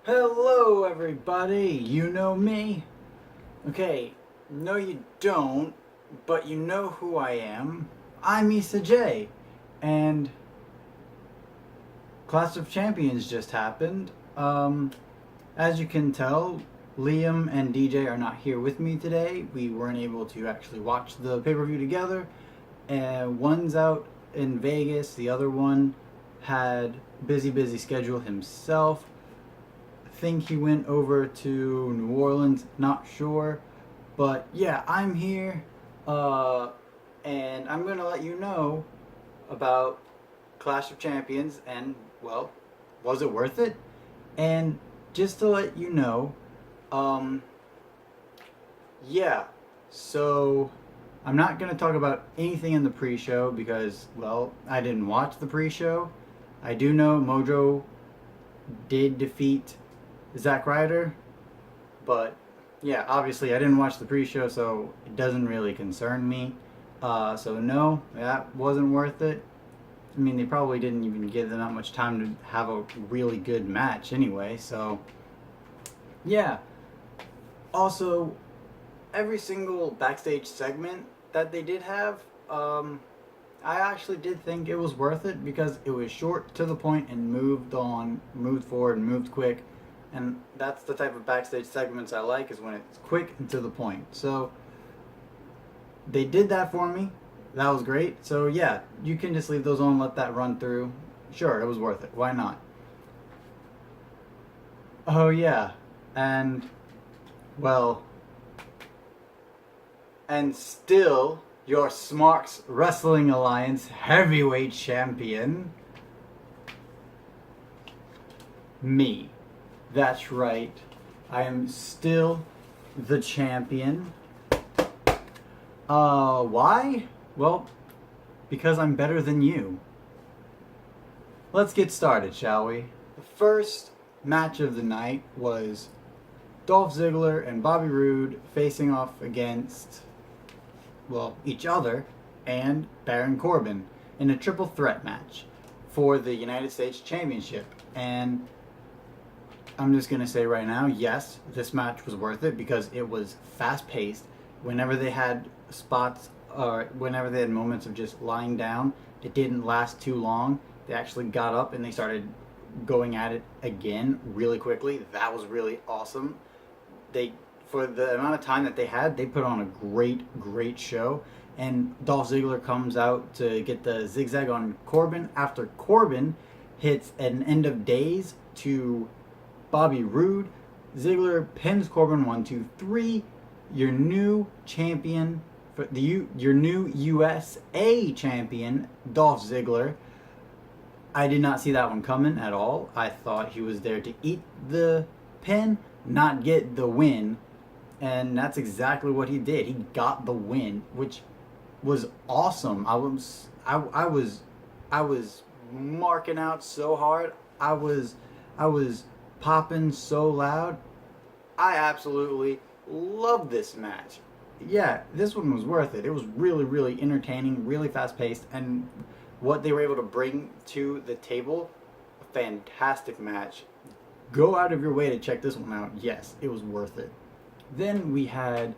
Hello, everybody. You know me. Okay, no, you don't, but you know who I am. I'm Issa J. And Clash of Champions just happened. As you can tell, Liam and DJ are not here with me today. We weren't able to actually watch the pay per view together. One's out in Vegas, the other one had busy schedule himself. Think he went over to New Orleans, not sure. But yeah, I'm here, and I'm gonna let you know about Clash of Champions and, well, was it worth it? And just to let you know, um, yeah, so I'm not gonna talk about anything in the pre-show because, well, I didn't watch the pre-show. I do know Mojo did defeat Zack Ryder, but yeah, obviously I didn't watch the pre-show, so it doesn't really concern me. So no, that wasn't worth it. I mean, they probably didn't even give them that much time to have a really good match anyway. So yeah. Also, every single backstage segment that they did have, I actually did think it was worth it because it was short, to the point, and moved on, moved forward, and moved quick. And that's the type of backstage segments I like, is when it's quick and to the point. So they did that for me. That was great. So yeah, you can just leave those on, let that run through. Sure, it was worth it. Why not? Oh yeah, and well, and still your Smarks Wrestling Alliance heavyweight champion, me. That's right. I am still the champion. Why? Well, because I'm better than you. Let's get started, shall we? The first match of the night was Dolph Ziggler and Bobby Roode facing off against, well, each other and Baron Corbin in a triple threat match for the United States Championship. And I'm just going to say right now, yes, this match was worth it because it was fast paced. Whenever they had spots, or whenever they had moments of just lying down, it didn't last too long. They actually got up and they started going at it again really quickly. That was really awesome. They, for the amount of time that they had, they put on a great show. And Dolph Ziggler comes out to get the zigzag on Corbin after Corbin hits an end of days to Bobby Roode. Ziggler pins Corbin 1, 2, 3. Your new champion, for your new USA champion, Dolph Ziggler. I did not see that one coming at all. I thought he was there to eat the pin, not get the win, and that's exactly what he did. He got the win, which was awesome. I was marking out so hard. I was popping so loud. I absolutely loved this match. Yeah, this one was worth it. It was really entertaining, really fast paced, and what they were able to bring to the table, a fantastic match. Go out of your way to check this one out. Yes, it was worth it. Then we had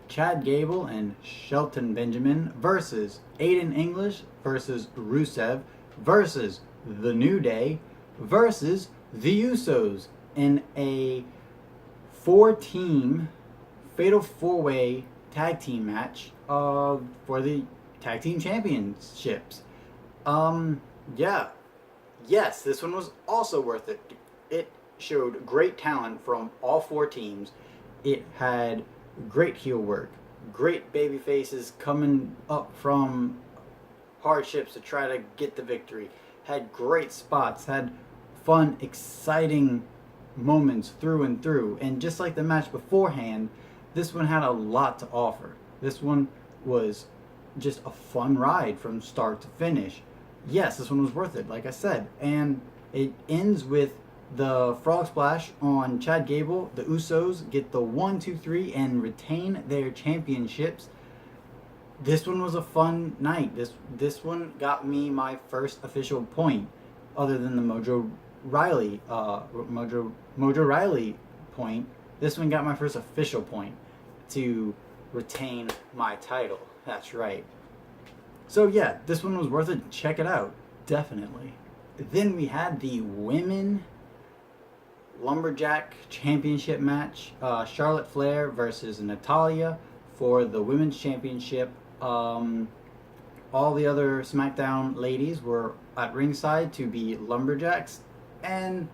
Chad Gable and Shelton Benjamin versus Aiden English versus Rusev versus The New Day versus the Usos in a 4-team fatal 4-way tag team match for the tag team championships. Yeah. Yes, this one was also worth it. It showed great talent from all four teams. It had great heel work, great baby faces coming up from hardships to try to get the victory. Had great spots, had fun, exciting moments through and through. And just like the match beforehand, this one had a lot to offer. This one was just a fun ride from start to finish. Yes, this one was worth it, like I said. And it ends with the frog splash on Chad Gable. The Usos get the 1, 2, 3 and retain their championships. This one was a fun night. This one got me my first official point, other than the Mojo Riley, Mojo Riley point. This one got my first official point to retain my title. That's right. So yeah, this one was worth it. Check it out, definitely. Then we had the women lumberjack championship match. Charlotte Flair versus Natalya for the women's championship. All the other SmackDown ladies were at ringside to be lumberjacks, and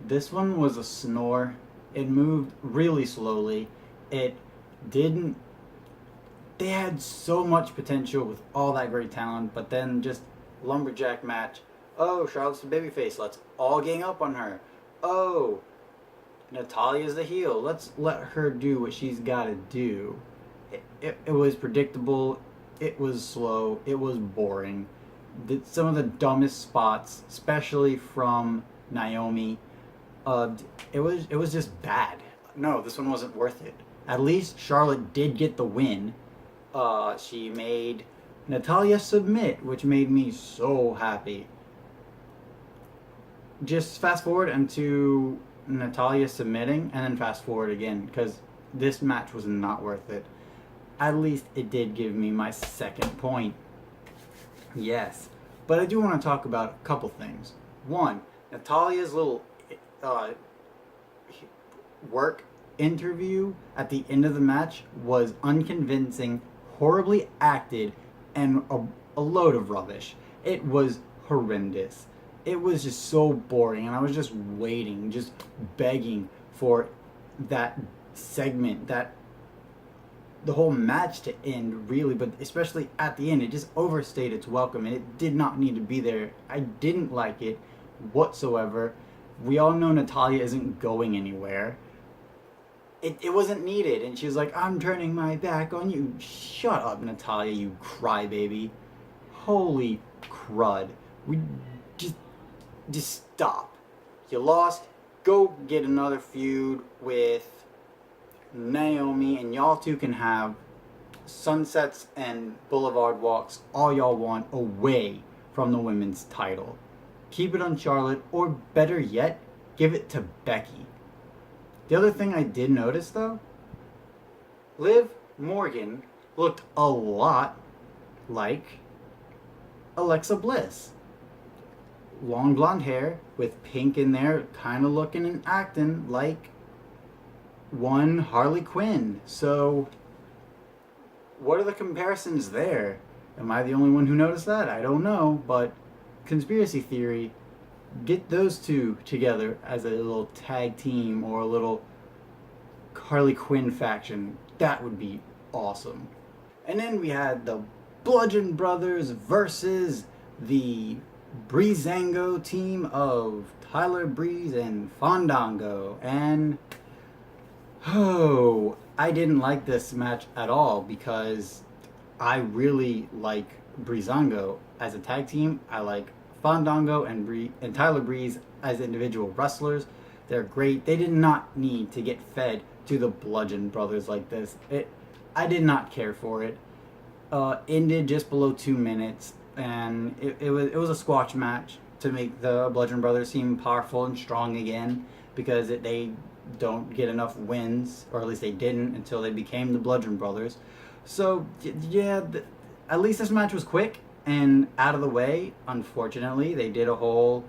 this one was a snore. It moved really slowly. It didn't. They had so much potential with all that great talent, but then just lumberjack match. Oh, Charlotte's the babyface. Let's all gang up on her. Oh, Natalya's the heel. Let's let her do what she's got to do. It was predictable. It was slow. It was boring. Some of the dumbest spots, especially from Naomi, it was just bad. No, this one wasn't worth it. At least Charlotte did get the win. She made Natalya submit, which made me so happy. Just fast forward into Natalya submitting, and then fast forward again, because this match was not worth it. At least it did give me my second point. Yes. But I do want to talk about a couple things. One, Natalya's little work interview at the end of the match was unconvincing, horribly acted, and a load of rubbish. It was horrendous. It was just so boring, and I was just waiting, just begging for that segment, the whole match to end, really, but especially at the end, it just overstayed its welcome, and it did not need to be there. I didn't like it whatsoever. We all know Natalya isn't going anywhere. It wasn't needed, and she was like, I'm turning my back on you. Shut up, Natalya, you crybaby. Holy crud. We just stop. You lost. Go get another feud with Naomi, and y'all two can have sunsets and boulevard walks all y'all want away from the women's title. Keep it on Charlotte, or better yet, give it to Becky. The other thing I did notice, though, Liv Morgan looked a lot like Alexa Bliss. Long blonde hair with pink in there, kind of looking and acting like one Harley Quinn. So what are the comparisons there? Am I the only one who noticed that? I don't know, but conspiracy theory, get those two together as a little tag team or a little Harley Quinn faction. That would be awesome. And then we had the Bludgeon Brothers versus the Breezango team of Tyler Breeze and Fandango. And I didn't like this match at all because I really like Breezango as a tag team. I like Fandango and Tyler Breeze as individual wrestlers. They're great. They did not need to get fed to the Bludgeon Brothers like this. I did not care for it. Ended just below 2 minutes, and it was a squash match to make the Bludgeon Brothers seem powerful and strong again, because they don't get enough wins, or at least they didn't until they became the Bludgeon Brothers. So yeah, at least this match was quick and out of the way. Unfortunately, they did a whole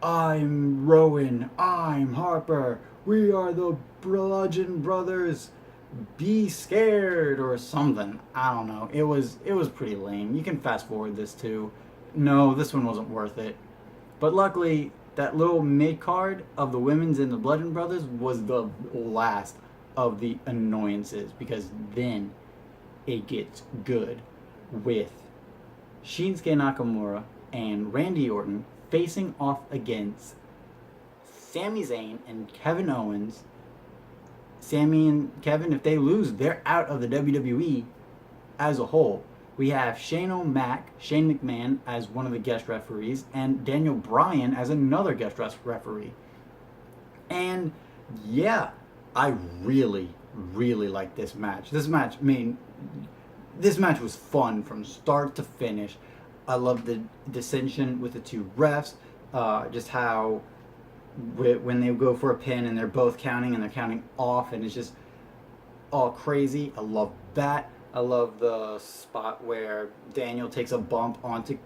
I'm Rowan, I'm Harper, we are the Bludgeon Brothers, be scared or something. I don't know. It was pretty lame. You can fast forward this too. No, this one wasn't worth it. But luckily, that little mid card of the women's and the Bludgeon Brothers was the last of the annoyances, because then it gets good with Shinsuke Nakamura and Randy Orton facing off against Sami Zayn and Kevin Owens. Sami and Kevin, if they lose, they're out of the WWE as a whole. We have Shane McMahon as one of the guest referees, and Daniel Bryan as another guest referee. And yeah, I really, really like this match. This match was fun from start to finish. I love the dissension with the two refs, just how when they go for a pin and they're both counting and they're counting off and it's just all crazy. I love that. I love the spot where Daniel takes a bump onto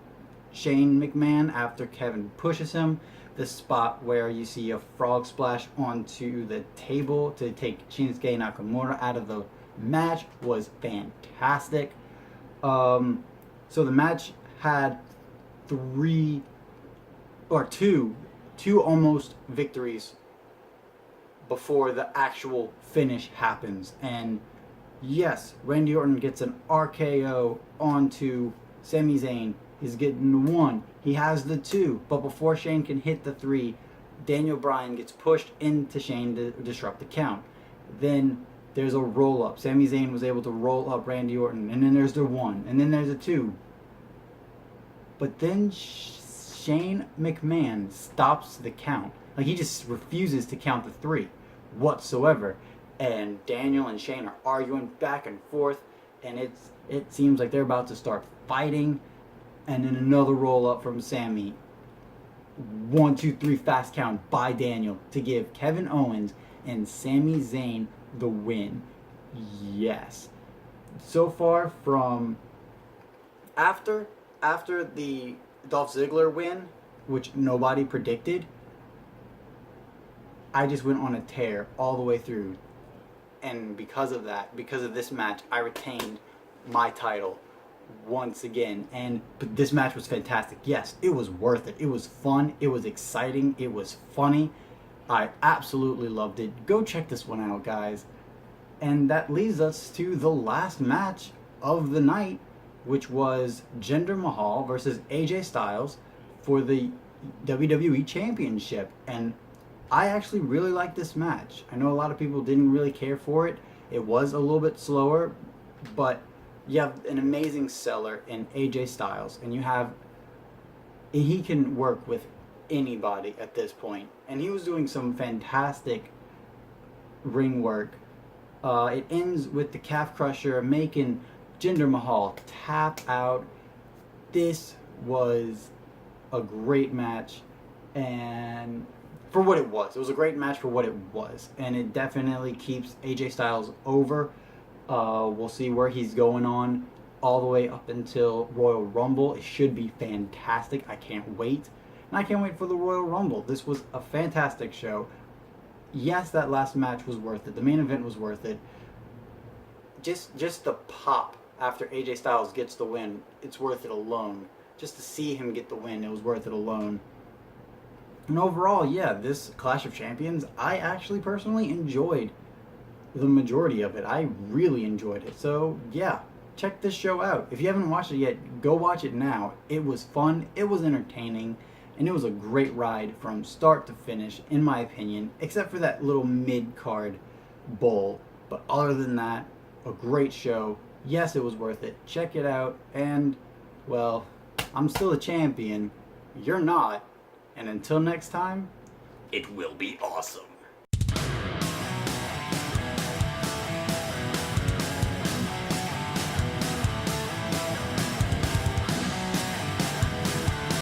Shane McMahon after Kevin pushes him. The spot where you see a frog splash onto the table to take Shinsuke Nakamura out of the match was fantastic. So the match had two almost victories before the actual finish happens. And yes, Randy Orton gets an RKO onto Sami Zayn. He's getting the 1. He has the 2. But before Shane can hit the 3, Daniel Bryan gets pushed into Shane to disrupt the count. Then there's a roll up. Sami Zayn was able to roll up Randy Orton. And then there's the 1. And then there's a 2. But then Shane McMahon stops the count. Like, he just refuses to count the 3 whatsoever. And Daniel and Shane are arguing back and forth. And it seems like they're about to start fighting. And then another roll up from Sami. 1, 2, 3 fast count by Daniel to give Kevin Owens and Sami Zayn the win. Yes. So far from after the Dolph Ziggler win, which nobody predicted, I just went on a tear all the way through. And because of that, because of this match, I retained my title once again. But this match was fantastic. Yes, it was worth it. It was fun. It was exciting. It was funny. I absolutely loved it. Go check this one out, guys. And that leads us to the last match of the night, which was Jinder Mahal versus AJ Styles for the WWE Championship. And I actually really liked this match. I know a lot of people didn't really care for it. It was a little bit slower, but you have an amazing seller in AJ Styles, and he can work with anybody at this point. And he was doing some fantastic ring work. It ends with the calf crusher making Jinder Mahal tap out. This was a great match, and for what it was a great match for what it was, and it definitely keeps AJ Styles over. We'll see where he's going on all the way up until Royal Rumble. It should be fantastic. I can't wait. And I can't wait for the Royal Rumble. This was a fantastic show. Yes, that last match was worth it. The main event was worth it. Just the pop after AJ Styles gets the win, it's worth it alone. Just to see him get the win, it was worth it alone. And overall, yeah, this Clash of Champions, I actually personally enjoyed the majority of it. I really enjoyed it. So yeah, check this show out. If you haven't watched it yet, go watch it now. It was fun, it was entertaining, and it was a great ride from start to finish, in my opinion, except for that little mid-card bowl. But other than that, a great show. Yes, it was worth it. Check it out. And, well, I'm still a champion. You're not. And until next time, it will be awesome.